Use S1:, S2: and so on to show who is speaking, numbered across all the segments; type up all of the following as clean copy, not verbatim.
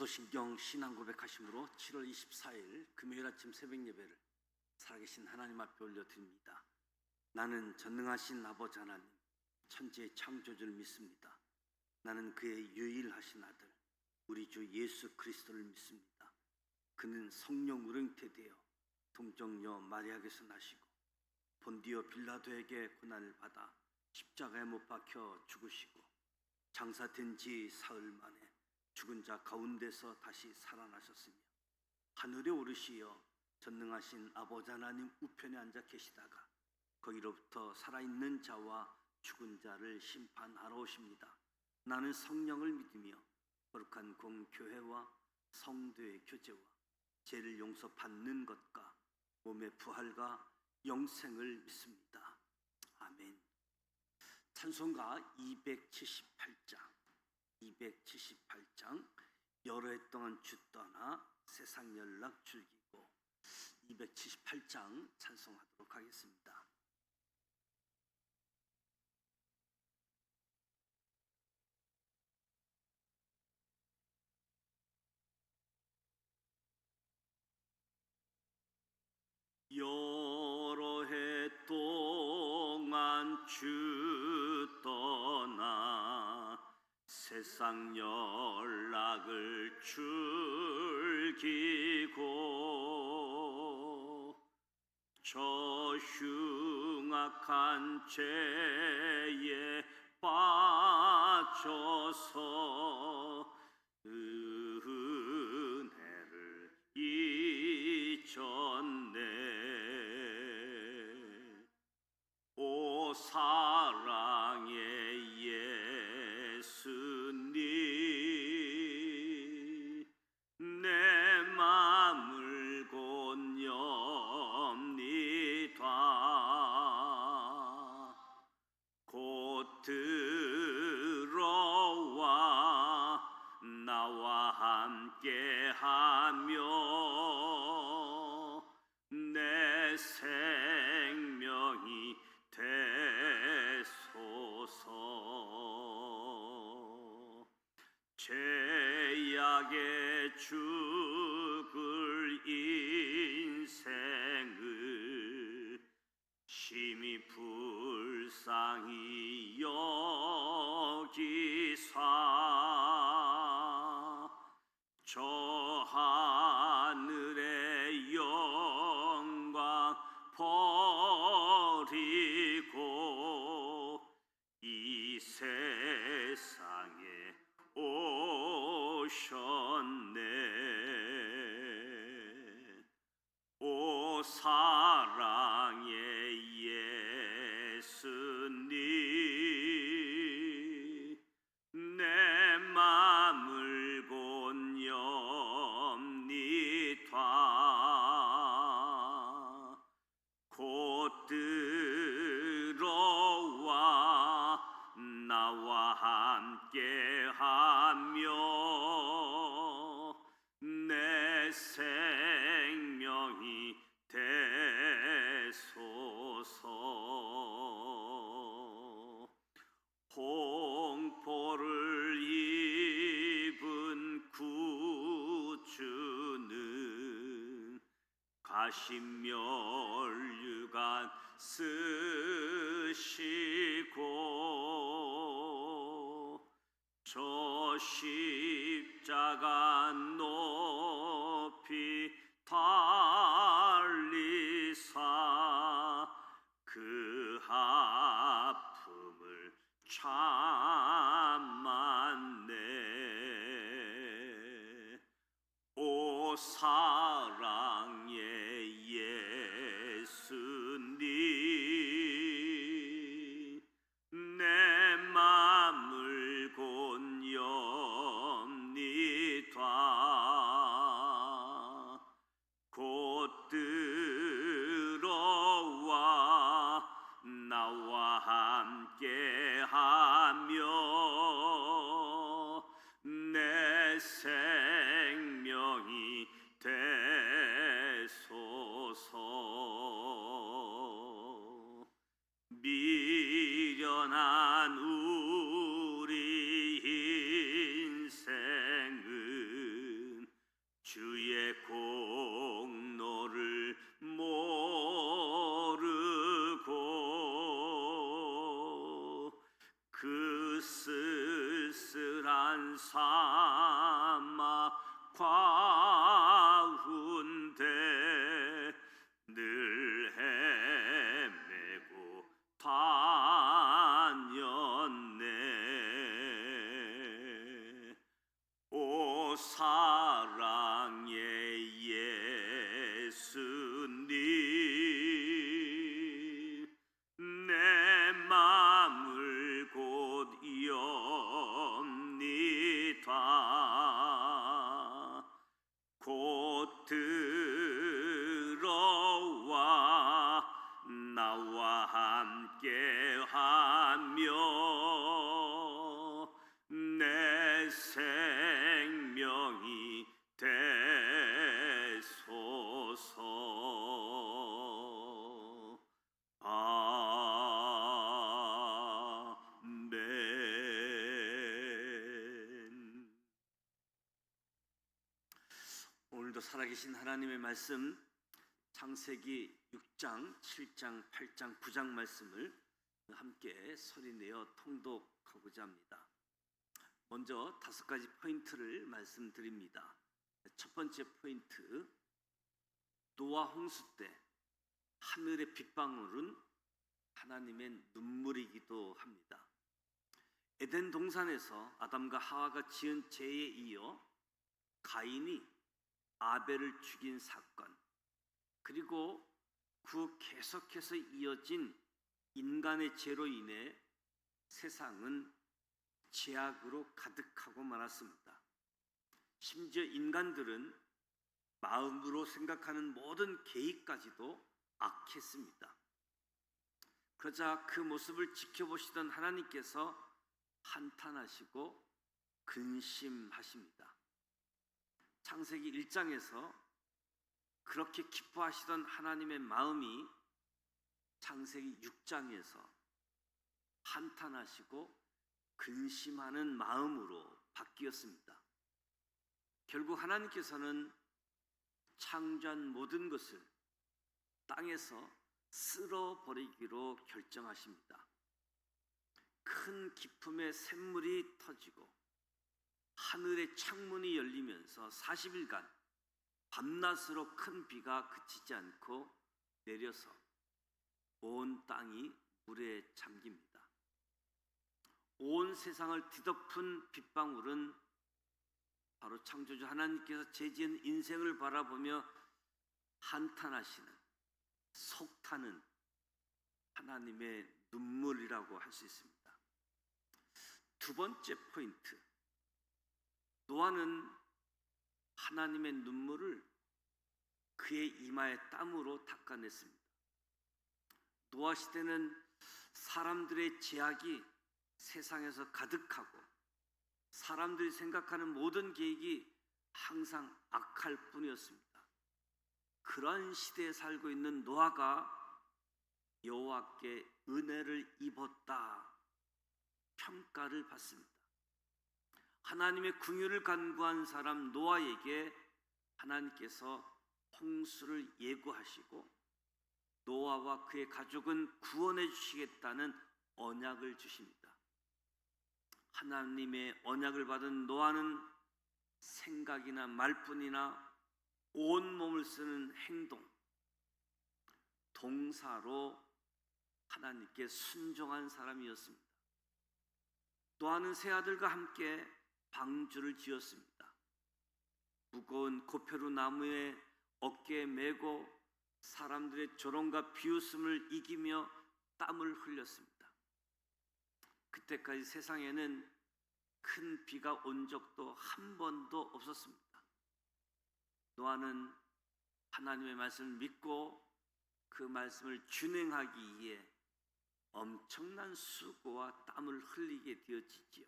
S1: 사도신경 신앙 고백하심으로 7월 24일 금요일 아침 새벽 예배를 살아계신 하나님 앞에 올려드립니다. 나는 전능하신 아버지 하나님, 천지의 창조주를 믿습니다. 나는 그의 유일하신 아들, 우리 주 예수 그리스도를 믿습니다. 그는 성령으로 잉태되어 동정녀 마리아에게서 나시고 본디오 빌라도에게 고난을 받아 십자가에 못 박혀 죽으시고 장사된 지 사흘 만에 죽은 자 가운데서 다시 살아나셨으며 하늘에 오르시어 전능하신 아버지 하나님 우편에 앉아 계시다가 거기로부터 살아있는 자와 죽은 자를 심판하러 오십니다. 나는 성령을 믿으며 거룩한 공교회와 성도의 교제와 죄를 용서받는 것과 몸의 부활과 영생을 믿습니다. 아멘. 찬송가 278장 여러 해 동안 주 떠나 세상 연락 즐기고 278장 찬송하도록 하겠습니다. 여러 해 동안 주 떠나 세상 연락을 즐기고 저 흉악한 죄에 빠져서 은혜를 잊었네. 오 사랑의 예수님, 내 맘을 곧 엽니다. 곧 들어와 나와 함께하며 내 생명이 되소서. 죄악에 죽을 인생을 심히 불쌍히 여기사 저 하늘의 영광 버리고 이 세상에 오셨네. 오 사랑의 예수님, 내 맘을 곧 엽니다. 곧 들어와 나와 함께하며 내 생명이 되소서. 홍포를 입은 구주는 가시면류관 쓰시고 저 십자가 높이 달리사 그 아픔을 참았네. 오 사랑의 예수님, 내 맘을 곧 엽니다. 곧 들어와 나와 함께하며 내 생명이 되소서. 미련한 우리 인생을 사막 가운데 늘 헤매고 다녔네. 오 사랑의 예수님, 내 맘을 곧 엽니다. 곧 들어와 나와 함께하며 내 생명이 되소서. 아멘. 오늘도 살아계신 하나님의 말씀, 창세기 6장, 7장, 8장, 9장 말씀을 함께 소리내어 통독하고자 합니다. 먼저 5가지 포인트를 말씀드립니다. 첫 번째 포인트, 노아 홍수 때 하늘의 빗방울은 하나님의 눈물이기도 합니다. 에덴 동산에서 아담과 하와가 지은 죄에 이어 가인이 아벨을 죽인 사건, 그리고 그 계속해서 이어진 인간의 죄로 인해 세상은 죄악으로 가득하고 말았습니다. 심지어 인간들은 마음으로 생각하는 모든 계획까지도 악했습니다. 그러자 그 모습을 지켜보시던 하나님께서 한탄하시고 근심하십니다. 창세기 1장에서 그렇게 기뻐하시던 하나님의 마음이 창세기 6장에서 한탄하시고 근심하는 마음으로 바뀌었습니다. 결국 하나님께서는 창조한 모든 것을 땅에서 쓸어버리기로 결정하십니다. 큰 기쁨의 샘물이 터지고 하늘의 창문이 열리면서 40일간 밤낮으로 큰 비가 그치지 않고 내려서 온 땅이 물에 잠깁니다. 온 세상을 뒤덮은 빗방울은 바로 창조주 하나님께서 죄지은 인생을 바라보며 한탄하시는, 속타는 하나님의 눈물이라고 할 수 있습니다. 두 번째 포인트, 노아는 하나님의 눈물을 그의 이마의 땀으로 닦아냈습니다. 노아 시대는 사람들의 죄악이 세상에서 가득하고 사람들이 생각하는 모든 계획이 항상 악할 뿐이었습니다. 그런 시대에 살고 있는 노아가 여호와께 은혜를 입었다 평가를 받습니다. 하나님의 긍휼을 간구한 사람 노아에게 하나님께서 홍수를 예고하시고 노아와 그의 가족은 구원해 주시겠다는 언약을 주십니다. 하나님의 언약을 받은 노아는 생각이나 말뿐이나 온 몸을 쓰는 행동, 동사로 하나님께 순종한 사람이었습니다. 노아는 세 아들과 함께 방주를 지었습니다. 무거운 고표루 나무에 어깨에 메고 사람들의 조롱과 비웃음을 이기며 땀을 흘렸습니다. 그때까지 세상에는 큰 비가 온 적도 한 번도 없었습니다. 노아는 하나님의 말씀을 믿고 그 말씀을 준행하기 위해 엄청난 수고와 땀을 흘리게 되어지지요.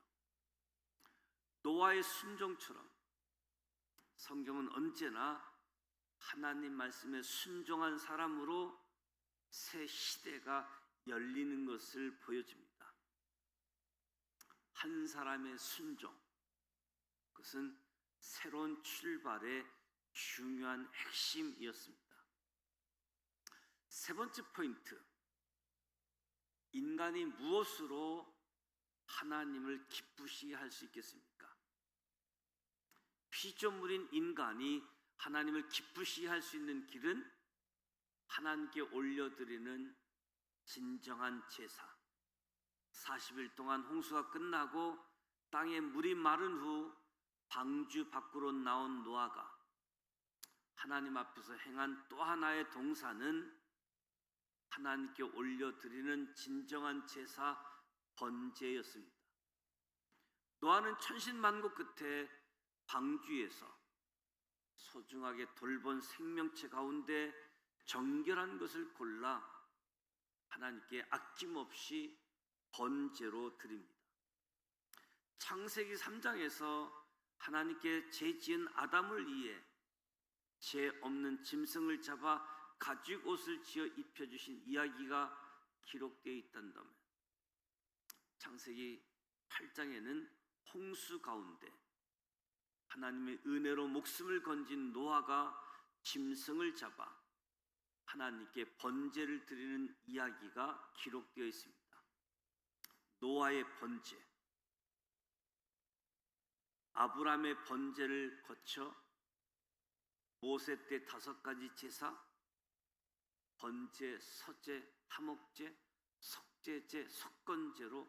S1: 노아의 순종처럼 성경은 언제나 하나님 말씀에 순종한 사람으로 새 시대가 열리는 것을 보여줍니다. 한 사람의 순종, 그것은 새로운 출발의 중요한 핵심이었습니다. 세 번째 포인트, 인간이 무엇으로 하나님을 기쁘시게 할 수 있겠습니까? 피조물인 인간이 하나님을 기쁘시게 할 수 있는 길은 하나님께 올려드리는 진정한 제사. 40일 동안 홍수가 끝나고 땅에 물이 마른 후 방주 밖으로 나온 노아가 하나님 앞에서 행한 또 하나의 동사는 하나님께 올려드리는 진정한 제사 번제였습니다. 노아는 천신만고 끝에 방주에서 소중하게 돌본 생명체 가운데 정결한 것을 골라 하나님께 아낌없이 번제로 드립니다. 창세기 3장에서 하나님께 죄 지은 아담을 위해 죄 없는 짐승을 잡아 가죽 옷을 지어 입혀주신 이야기가 기록되어 있단다면, 창세기 8장에는 홍수 가운데 하나님의 은혜로 목숨을 건진 노아가 짐승을 잡아 하나님께 번제를 드리는 이야기가 기록되어 있습니다. 노아의 번제, 아브라함의 번제를 거쳐 모세 때 5가지 제사, 번제, 서제, 화목제, 속죄제, 속건제로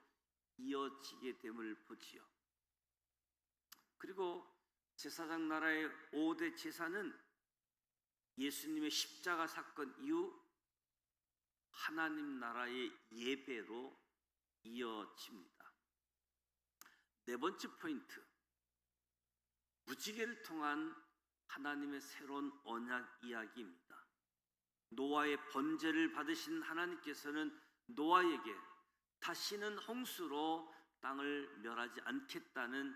S1: 이어지게 됨을 보지요. 그리고 제사장 나라의 5대 제사는 예수님의 십자가 사건 이후 하나님 나라의 예배로 이어집니다. 네 번째 포인트, 무지개를 통한 하나님의 새로운 언약 이야기입니다. 노아의 번제를 받으신 하나님께서는 노아에게 다시는 홍수로 땅을 멸하지 않겠다는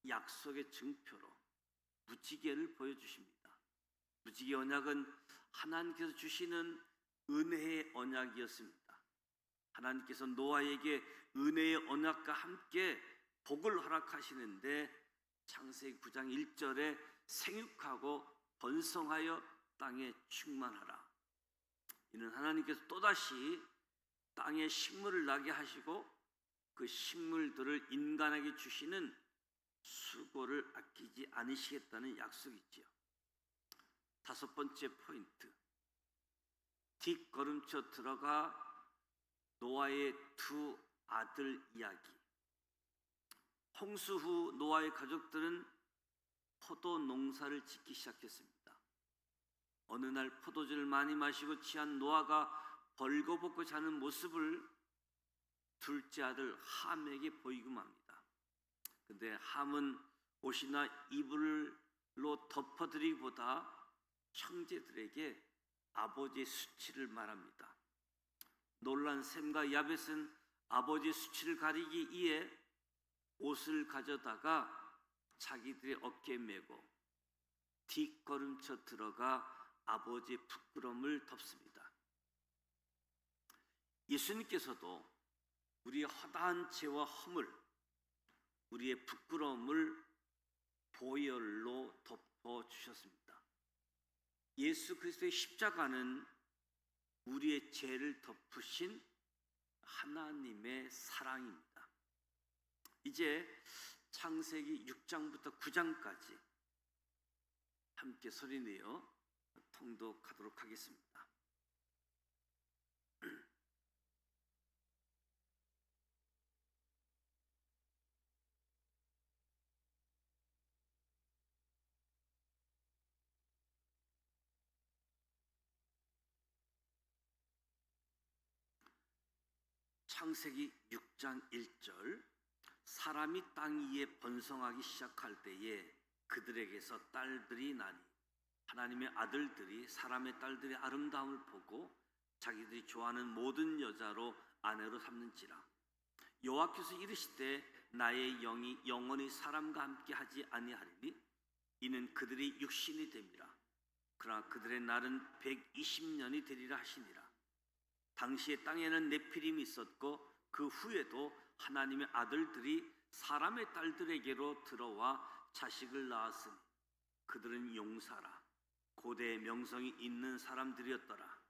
S1: 약속의 증표로 무지개를 보여주십니다. 무지개 언약은 하나님께서 주시는 은혜의 언약이었습니다. 하나님께서 노아에게 은혜의 언약과 함께 복을 허락하시는데, 창세기 9장 1절에 생육하고 번성하여 땅에 충만하라. 이는 하나님께서 또다시 땅에 식물을 나게 하시고 그 식물들을 인간에게 주시는 수고를 아끼지 않으시겠다는 약속이지요. 5번째 포인트, 뒷걸음쳐 들어가 노아의 2 아들 이야기. 홍수 후 노아의 가족들은 포도 농사를 짓기 시작했습니다. 어느 날 포도주를 많이 마시고 취한 노아가 벌거벗고 자는 모습을 둘째 아들 함에게 보이고 맙니다. 근데 함은 옷이나 이불로 덮어드리기보다 형제들에게 아버지의 수치를 말합니다. 놀란 셈과 야벳은 아버지의 수치를 가리기 위해 옷을 가져다가 자기들의 어깨에 메고 뒷걸음쳐 들어가 아버지의 부끄러움을 덮습니다. 예수님께서도 우리의 허다한 죄와 허물, 우리의 부끄러움을 보혈로 덮어주셨습니다. 예수 그리스도의 십자가는 우리의 죄를 덮으신 하나님의 사랑입니다. 이제 창세기 6장부터 9장까지 함께 소리내어 통독하도록 하겠습니다. 창세기 6장 1절, 사람이 땅 위에 번성하기 시작할 때에 그들에게서 딸들이 나니 하나님의 아들들이 사람의 딸들의 아름다움을 보고 자기들이 좋아하는 모든 여자로 아내로 삼는지라. 여호와께서 이르시되 나의 영이 영원히 사람과 함께 하지 아니하리니 이는 그들이 육신이 됨이라. 그러나 그들의 날은 120년이 되리라 하시니라. 당시에 땅에는 네피림이 있었고 그 후에도 하나님의 아들들이 사람의 딸들에게로 들어와 자식을 낳았으니 그들은 용사라 고대의 명성이 있는 사람들이었더라.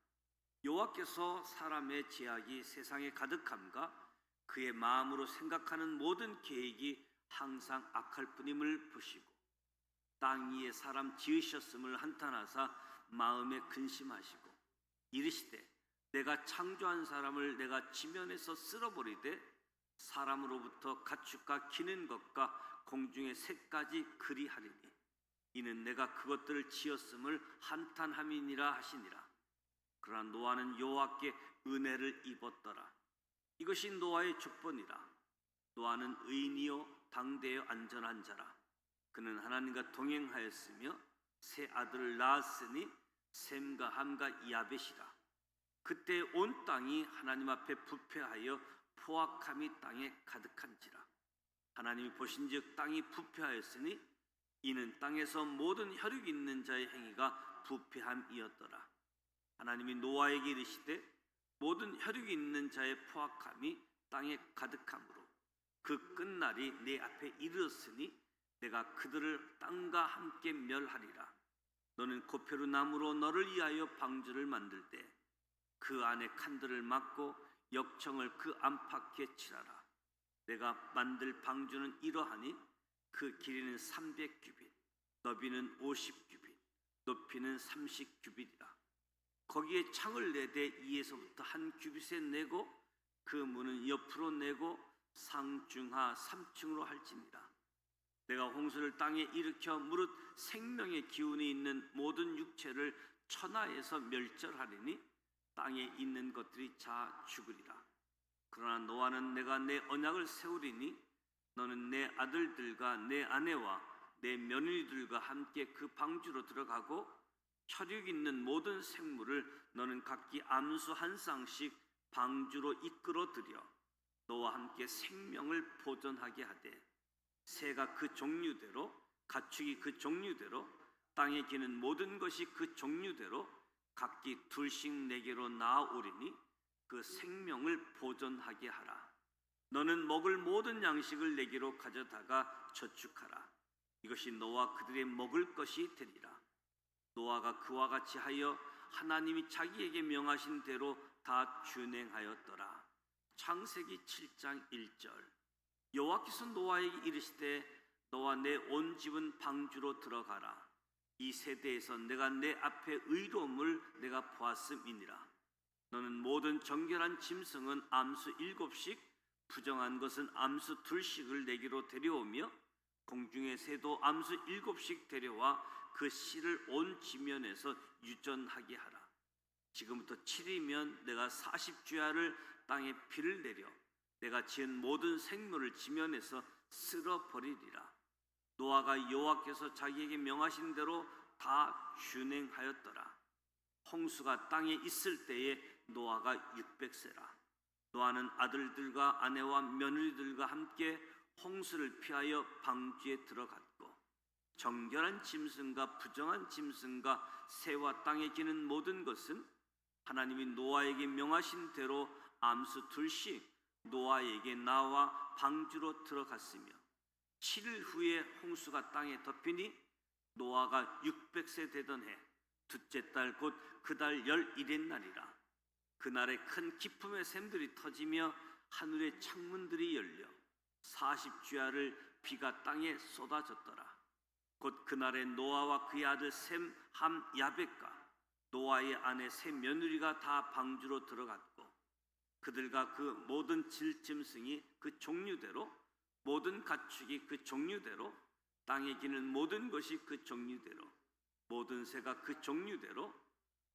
S1: 여호와께서 사람의 죄악이 세상에 가득함과 그의 마음으로 생각하는 모든 계획이 항상 악할 뿐임을 보시고 땅 위에 사람 지으셨음을 한탄하사 마음에 근심하시고 이르시되 내가 창조한 사람을 내가 지면에서 쓸어버리되 사람으로부터 가축과 기는 것과 공중의 새까지 그리하리니 이는 내가 그것들을 지었음을 한탄함이니라 하시니라. 그러나 노아는 여호와께 은혜를 입었더라. 이것이 노아의 족보니라. 노아는 의인이요 당대의 안전한 자라. 그는 하나님과 동행하였으며 세 아들을 낳았으니 셈과 함과 야벳이라. 그때 온 땅이 하나님 앞에 부패하여 포악함이 땅에 가득한지라. 하나님이 보신즉 땅이 부패하였으니 이는 땅에서 모든 혈육 있는 자의 행위가 부패함이었더라. 하나님이 노아에게 이르시되 모든 혈육이 있는 자의 포악함이 땅에 가득함으로 그 끝날이 내 앞에 이르렀으니 내가 그들을 땅과 함께 멸하리라. 너는 고페루 나무로 너를 위하여 방주를 만들 때 그 안에 칸들을 막고 역청을 그 안팎에 칠하라. 내가 만들 방주는 이러하니 그 길이는 300규빗, 너비는 50규빗, 높이는 30규빗이라. 거기에 창을 내되 2에서부터 한 규빗에 내고 그 문은 옆으로 내고 상중하 3층으로 할지니라. 내가 홍수를 땅에 일으켜 무릇 생명의 기운이 있는 모든 육체를 천하에서 멸절하리니 땅에 있는 것들이 다 죽으리라. 그러나 노아는 내가 내 언약을 세우리니 너는 내 아들들과 내 아내와 내 며느리들과 함께 그 방주로 들어가고 혈육 있는 모든 생물을 너는 각기 암수 한 쌍씩 방주로 이끌어들여 너와 함께 생명을 보존하게 하되 새가 그 종류대로 가축이 그 종류대로 땅에 기는 모든 것이 그 종류대로 각기 둘씩 내게로 나아오리니 그 생명을 보존하게 하라. 너는 먹을 모든 양식을 내게로 가져다가 저축하라. 이것이 너와 그들의 먹을 것이 되리라. 노아가 그와 같이 하여 하나님이 자기에게 명하신 대로 다 준행하였더라. 창세기 7장 1절. 여호와께서 노아에게 이르시되 너와 내 온 집은 방주로 들어가라. 이 세대에서 내가 내 앞에 의로움을 내가 보았음이니라. 너는 모든 정결한 짐승은 암수 7씩 부정한 것은 암수 2씩을 내게로 데려오며 공중의 새도 암수 7씩 데려와 그 씨를 온 지면에서 유전하게 하라. 지금부터 7이면 내가 40주야를 땅에 비를 내려 내가 지은 모든 생물을 지면에서 쓸어버리리라. 노아가 여호와께서 자기에게 명하신 대로 다 준행하였더라. 홍수가 땅에 있을 때에 노아가 600세라. 노아는 아들들과 아내와 며느리들과 함께 홍수를 피하여 방주에 들어갔고 정결한 짐승과 부정한 짐승과 새와 땅에 기는 모든 것은 하나님이 노아에게 명하신 대로 암수 2씩 노아에게 나와 방주로 들어갔으며 7일 후에 홍수가 땅에 덮이니 노아가 600세 되던 해 둘째 달 곧 그 달 11일 날이라. 그날에 큰 기품의 샘들이 터지며 하늘의 창문들이 열려 40주야를 비가 땅에 쏟아졌더라. 곧 그날에 노아와 그의 아들 셈, 함, 야벳과 노아의 아내 세 며느리가 다 방주로 들어갔고 그들과 그 모든 질짐승이 그 종류대로 모든 가축이 그 종류대로 땅에 기는 모든 것이 그 종류대로 모든 새가 그 종류대로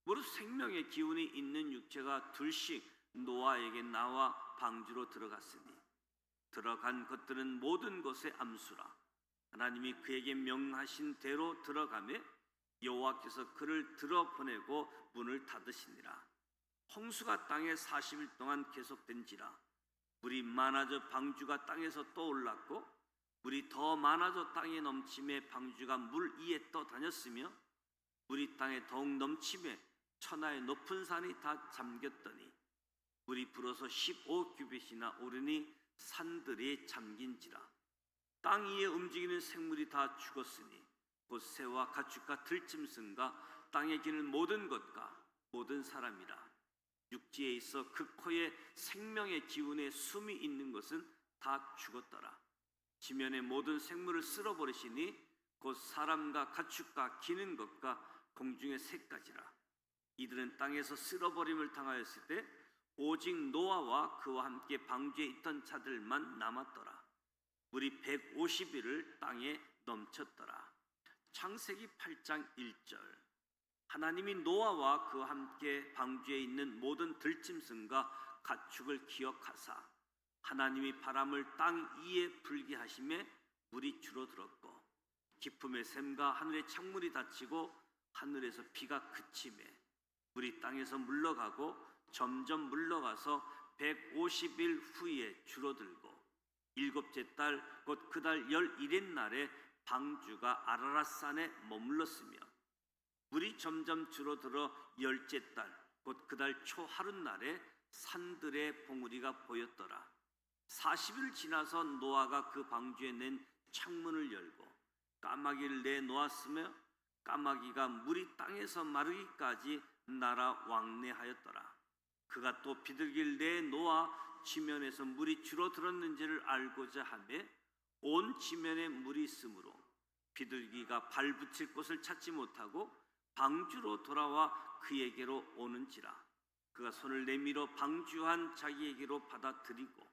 S1: 무릇 생명의 기운이 있는 육체가 둘씩 노아에게 나와 방주로 들어갔으니 들어간 것들은 모든 것의 암수라. 하나님이 그에게 명하신 대로 들어가매 여호와께서 그를 들어보내고 문을 닫으시니라. 홍수가 땅에 40일 동안 계속된지라. 물이 많아져 방주가 땅에서 떠올랐고 물이 더 많아져 땅에 넘침에 방주가 물 위에 떠다녔으며 물이 땅에 더욱 넘침에 천하의 높은 산이 다 잠겼더니 물이 불어서 15규빗이나 오르니 산들이 잠긴지라. 땅 위에 움직이는 생물이 다 죽었으니 곧 새와 가축과 들짐승과 땅에 기는 모든 것과 모든 사람이라. 육지에 있어 그 코에 생명의 기운에 숨이 있는 것은 다 죽었더라. 지면의 모든 생물을 쓸어버리시니 곧 사람과 가축과 기는 것과 공중의 새까지라. 이들은 땅에서 쓸어버림을 당하였을 때 오직 노아와 그와 함께 방주에 있던 자들만 남았더라. 물이 150일을 땅에 넘쳤더라. 창세기 8장 1절. 하나님이 노아와 그와 함께 방주에 있는 모든 들짐승과 가축을 기억하사 하나님이 바람을 땅 위에 불게 하심에 물이 줄어들었고 기품의 샘과 하늘의 창문이 닫히고 하늘에서 비가 그치매 물이 땅에서 물러가고 점점 물러가서 150일 후에 줄어들고 일곱째 달 곧 그 달 11일 날에 방주가 아라랏산에 머물렀으며 물이 점점 줄어들어 열째 달 곧 그 달 초하룻날에 산들의 봉우리가 보였더라. 40일 지나서 노아가 그 방주에 낸 창문을 열고 까마귀를 내놓았으며 까마귀가 물이 땅에서 마르기까지 날아 왕래하였더라. 그가 또 비둘기를 내놓아 지면에서 물이 줄어들었는지를 알고자 하며 온 지면에 물이 있으므로 비둘기가 발붙일 곳을 찾지 못하고 방주로 돌아와 그에게로 오는지라. 그가 손을 내밀어 방주한 자기에게로 받아들이고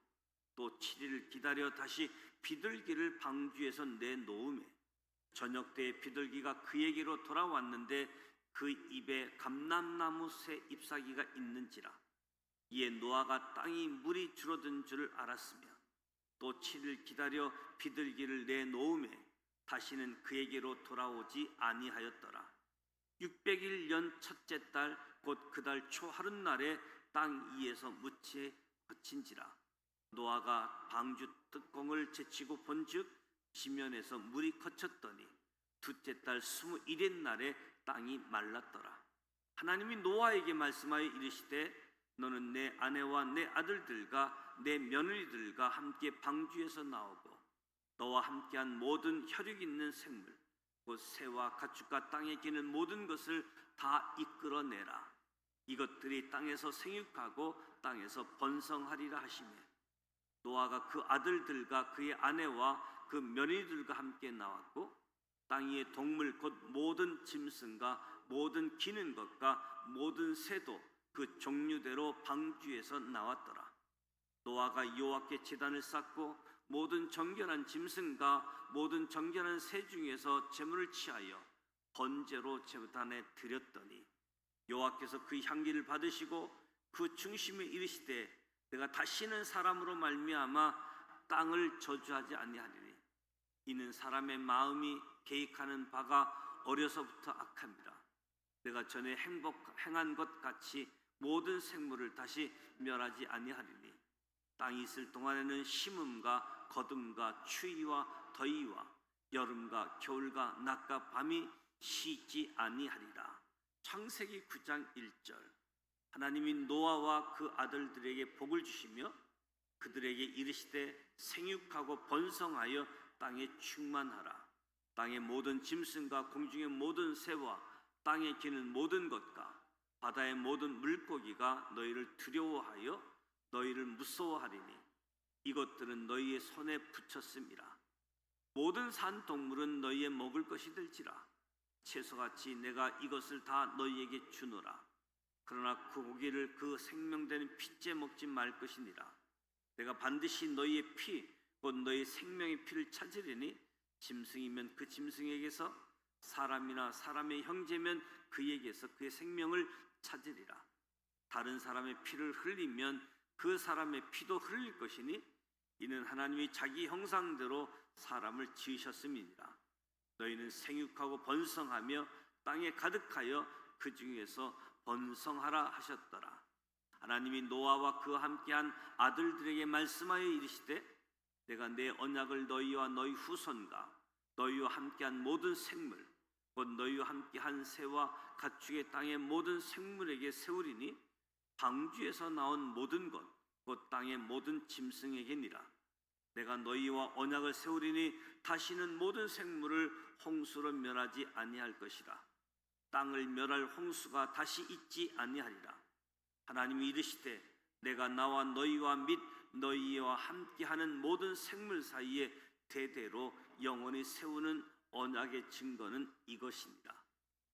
S1: 또 7일을 기다려 다시 비둘기를 방주에서 내놓으매 저녁 때에 비둘기가 그에게로 돌아왔는데 그 입에 감람나무 새 잎사귀가 있는지라. 이에 노아가 땅이 물이 줄어든 줄을 알았으며 또 7일 기다려 비둘기를 내놓으매 다시는 그에게로 돌아오지 아니하였더라. 600일 연 첫째 달 곧 그 달 초하룻날에 땅 위에서 무치에 거친지라. 노아가 방주 뚜껑을 제치고 본즉 지면에서 물이 거쳤더니 둘째 달 21일 날에 땅이 말랐더라. 하나님이 노아에게 말씀하여 이르시되 너는 내 아내와 내 아들들과 내 며느리들과 함께 방주에서 나오고 너와 함께한 모든 혈육 있는 생물 곧 새와 가축과 땅에 기는 모든 것을 다 이끌어내라. 이것들이 땅에서 생육하고 땅에서 번성하리라 하시며 노아가 그 아들들과 그의 아내와 그 며느리들과 함께 나왔고 땅 위의 동물 곧 모든 짐승과 모든 기는 것과 모든 새도 그 종류대로 방주에서 나왔더라. 노아가 여호와께 제단을 쌓고 모든 정결한 짐승과 모든 정결한 새 중에서 제물을 취하여 번제로 제단에 드렸더니 여호와께서 그 향기를 받으시고 그 중심에 이르시되 내가 다시는 사람으로 말미암아 땅을 저주하지 아니하리니 이는 사람의 마음이 계획하는 바가 어려서부터 악함이라. 내가 전에 행한 것 같이 모든 생물을 다시 멸하지 아니하리니 땅이 있을 동안에는 심음과 거둠과 추위와 더위와 여름과 겨울과 낮과 밤이 쉬지 아니하리라. 창세기 9장 1절. 하나님이 노아와 그 아들들에게 복을 주시며 그들에게 이르시되 생육하고 번성하여 땅에 충만하라. 땅의 모든 짐승과 공중의 모든 새와 땅에 기는 모든 것과 바다의 모든 물고기가 너희를 두려워하여 너희를 무서워하리니 이것들은 너희의 손에 붙였음이라. 모든 산 동물은 너희의 먹을 것이 될지라. 채소같이 내가 이것을 다 너희에게 주노라. 그러나 그 고기를 그 생명되는 피째 먹지 말 것이니라. 내가 반드시 너희의 피 곧 너희 생명의 피를 찾으리니 짐승이면 그 짐승에게서 사람이나 사람의 형제면 그에게서 그의 생명을 찾으리라. 다른 사람의 피를 흘리면 그 사람의 피도 흘릴 것이니 이는 하나님이 자기 형상대로 사람을 지으셨음이니라. 너희는 생육하고 번성하며 땅에 가득하여 그 중에서 번성하라 하셨더라. 하나님이 노아와 그와 함께한 아들들에게 말씀하여 이르시되 내가 내 언약을 너희와 너희 후손과 너희와 함께한 모든 생물 곧 너희와 함께한 새와 가축의 땅의 모든 생물에게 세우리니 방주에서 나온 모든 것 곧 땅의 모든 짐승에게니라. 내가 너희와 언약을 세우리니 다시는 모든 생물을 홍수로 멸하지 아니할 것이라. 땅을 멸할 홍수가 다시 있지 아니하리라. 하나님이 이르시되 내가 나와 너희와 및 너희와 함께하는 모든 생물 사이에 대대로 영원히 세우는 언약의 증거는 이것이니라.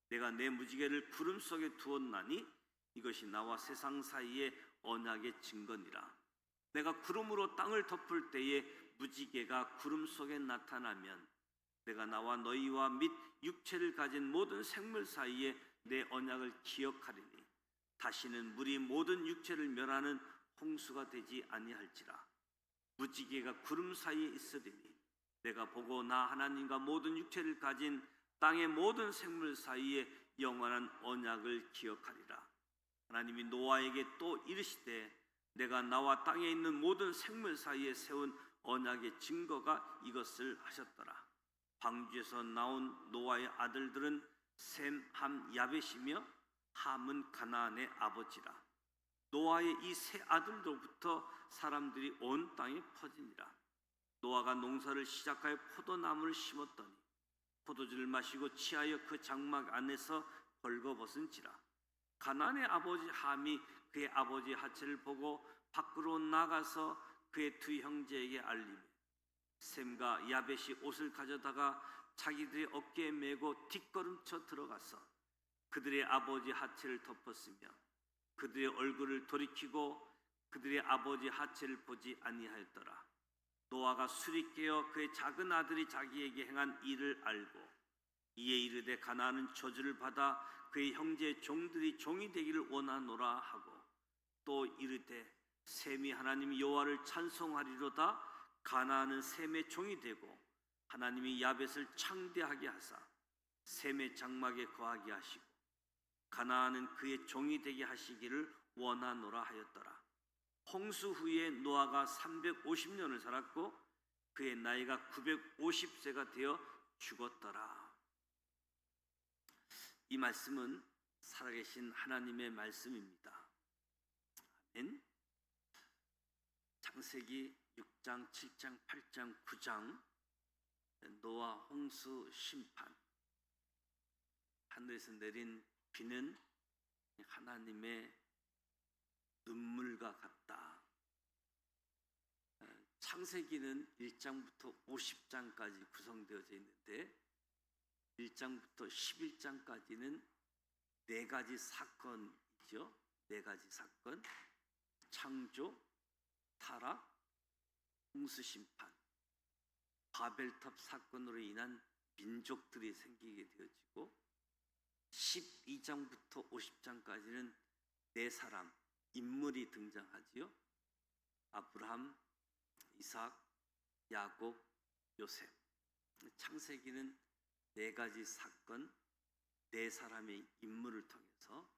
S1: 내가 내 무지개를 구름 속에 두었나니 이것이 나와 세상 사이의 언약의 증거니라. 내가 구름으로 땅을 덮을 때에 무지개가 구름 속에 나타나면 내가 나와 너희와 및 육체를 가진 모든 생물 사이에 내 언약을 기억하리니 다시는 물이 모든 육체를 멸하는 홍수가 되지 아니할지라. 무지개가 구름 사이에 있으리니 내가 보고 나 하나님과 모든 육체를 가진 땅의 모든 생물 사이에 영원한 언약을 기억하리라. 하나님이 노아에게 또 이르시되 내가 나와 땅에 있는 모든 생물 사이에 세운 언약의 증거가 이것을 하셨더라. 방주에서 나온 노아의 아들들은 셈, 함, 야벳이며 함은 가나안의 아버지라. 노아의 이 세 아들로부터 사람들이 온 땅에 퍼지니라. 노아가 농사를 시작하여 포도나무를 심었더니 포도주를 마시고 취하여 그 장막 안에서 벌거벗은지라. 가나안의 아버지 함이 그의 아버지의 하체를 보고 밖으로 나가서 그의 두 형제에게 알리며 셈과 야벳이 옷을 가져다가 자기들의 어깨에 메고 뒷걸음쳐 들어가서 그들의 아버지 하체를 덮었으며 그들의 얼굴을 돌이키고 그들의 아버지 하체를 보지 아니하였더라. 노아가 술이 깨어 그의 작은 아들이 자기에게 행한 일을 알고 이에 이르되 가나안은 저주를 받아 그의 형제의 종들이 종이 되기를 원하노라 하고 또 이르되 셈이 하나님 여호와를 찬송하리로다. 가나안은 셈의 종이 되고 하나님이 야벳을 창대하게 하사 셈의 장막에 거하게 하시고 가나안은 그의 종이 되게 하시기를 원하노라 하였더라. 홍수 후에 노아가 350년을 살았고 그의 나이가 950세가 되어 죽었더라. 이 말씀은 살아계신 하나님의 말씀입니다. 아멘. 창세기 6장, 7장, 8장, 9장 노아 홍수 심판. 하늘에서 내린 비는 하나님의 눈물과 같다. 창세기는 1장부터 50장까지 구성되어져 있는데 1장부터 11장까지는 네 가지 사건이죠. 네 가지 사건. 창조, 타락, 홍수 심판, 바벨탑 사건으로 인한 민족들이 생기게 되어지고 12장부터 50장까지는 네 사람, 인물이 등장하지요. 아브라함, 이삭, 야곱, 요셉. 창세기는 네 가지 사건, 네 사람의 인물을 통해서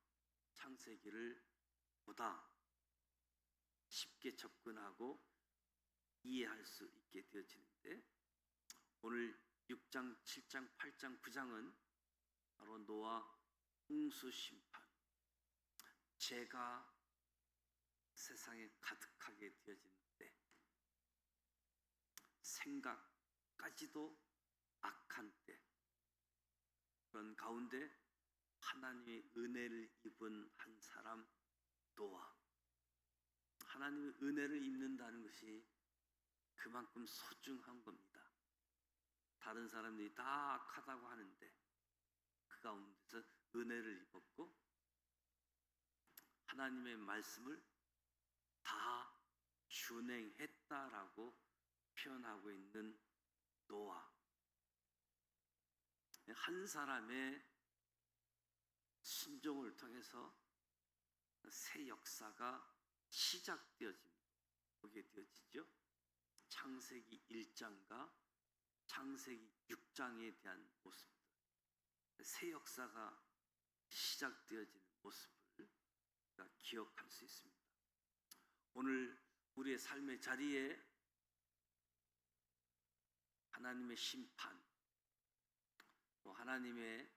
S1: 창세기를 보다 쉽게 접근하고 이해할 수 있게 되어지는데 오늘 6장, 7장, 8장, 9장은 바로 노아 홍수 심판, 죄가 세상에 가득하게 되어지는데 생각까지도 악한 때 그런 가운데 하나님의 은혜를 입은 한 사람 노아. 하나님의 은혜를 입는다는 것이 그만큼 소중한 겁니다. 다른 사람들이 다 악하다고 하는데 그 가운데서 은혜를 입었고 하나님의 말씀을 다 준행했다라고 표현하고 있는 노아. 한 사람의 순종을 통해서 새 역사가 시작되어지게 되어지죠. 창세기 1장과 창세기 6장에 대한 모습들, 새 역사가 시작되어지는 모습을 우리가 기억할 수 있습니다. 오늘 우리의 삶의 자리에 하나님의 심판, 또 하나님의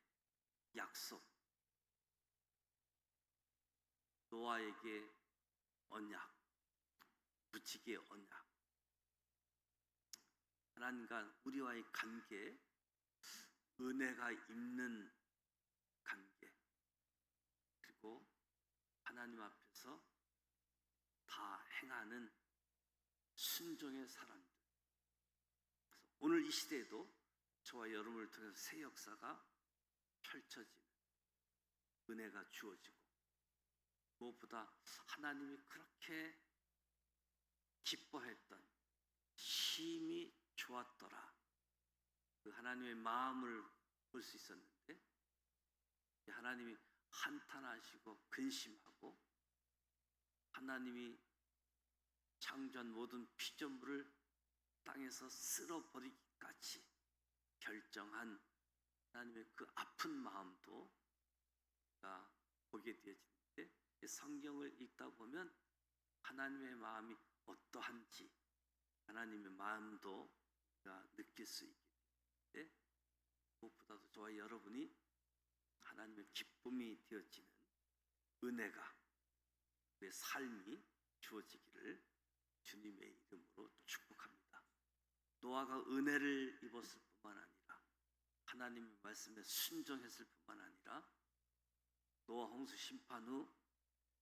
S1: 약속, 노아에게 언약, 무지개 언약, 하나님과 우리와의 관계, 은혜가 있는 관계, 그리고 하나님 앞에서 다 행하는 순종의 사람들. 오늘 이 시대에도 저와 여러분을 통해서 새 역사가 펼쳐지는 은혜가 주어지고, 무엇보다 하나님이 그렇게 기뻐했던, 심히 좋았더라, 그 하나님의 마음을 볼 수 있었는데, 하나님이 한탄하시고 근심하고 하나님이 창조한 모든 피조물을 땅에서 쓸어버리기까지 결정한 하나님의 그 아픈 마음도 우리가 보게 되어지는데, 성경을 읽다 보면 하나님의 마음이 어떠한지 하나님의 마음도 우리가 느낄 수 있게 되는데, 무엇보다도 저와 여러분이 하나님의 기쁨이 되어지는 은혜가 우리의 삶이 주어지기를 주님의 이름으로 축복합니다. 노아가 은혜를 입었을 뿐만 아니라 하나님의 말씀에 순종했을 뿐만 아니라 노아 홍수 심판 후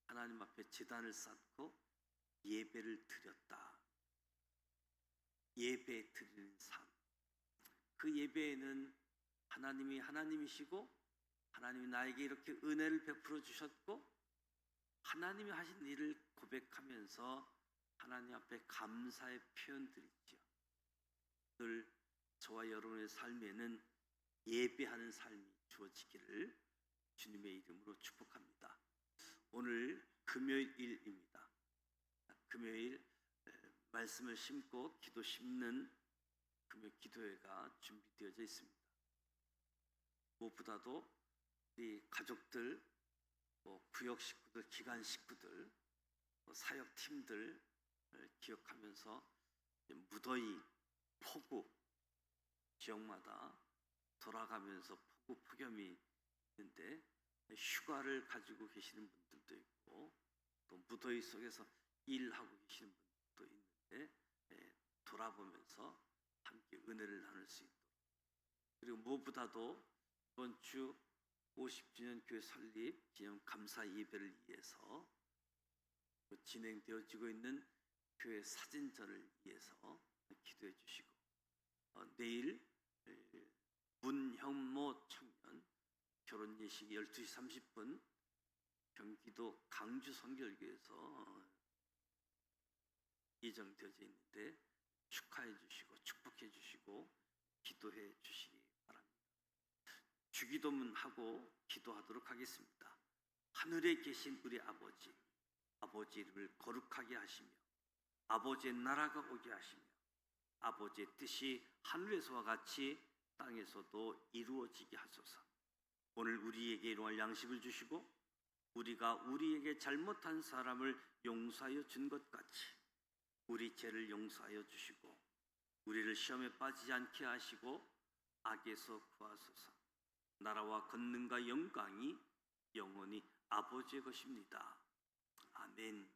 S1: 하나님 앞에 제단을 쌓고 예배를 드렸다. 예배 드리는 삶. 그 예배에는 하나님이 하나님이시고 하나님이 나에게 이렇게 은혜를 베풀어 주셨고 하나님이 하신 일을 고백하면서 하나님 앞에 감사의 표현들이죠. 늘 저와 여러분의 삶에는 예배하는 삶이 주어지기를 주님의 이름으로 축복합니다. 오늘 금요일입니다. 금요일 말씀을 심고 기도 심는 금요 기도회가 준비되어져 있습니다. 무엇보다도 우리 가족들, 구역 식구들, 기관 식구들, 사역팀들 기억하면서 무더위, 폭우, 지역마다 돌아가면서 폭우, 폭염이 있는데 휴가를 가지고 계시는 분들도 있고 또 무더위 속에서 일하고 계시는 분들도 있는데 돌아보면서 함께 은혜를 나눌 수 있도록, 그리고 무엇보다도 이번 주 50주년 교회 설립 기념 감사 예배를 위해서 진행되어지고 있는 교회 사진전을 위해서 기도해 주시고, 내일 문형모 청년 결혼 예식 12시 30분 경기도 강주 성결교에서 예정되어져 있는데 축하해 주시고 축복해 주시고 기도해 주시기 바랍니다. 주기도문 하고 기도하도록 하겠습니다. 하늘에 계신 우리 아버지, 아버지 이름을 거룩하게 하시며 아버지의 나라가 오게 하시며 아버지의 뜻이 하늘에서와 같이 땅에서도 이루어지게 하소서. 오늘 우리에게 일용할 양식을 주시고 우리가 우리에게 잘못한 사람을 용서하여 준 것 같이 우리 죄를 용서하여 주시고 우리를 시험에 빠지지 않게 하시고 악에서 구하소서. 나라와 권능과 영광이 영원히 아버지의 것입니다. 아멘.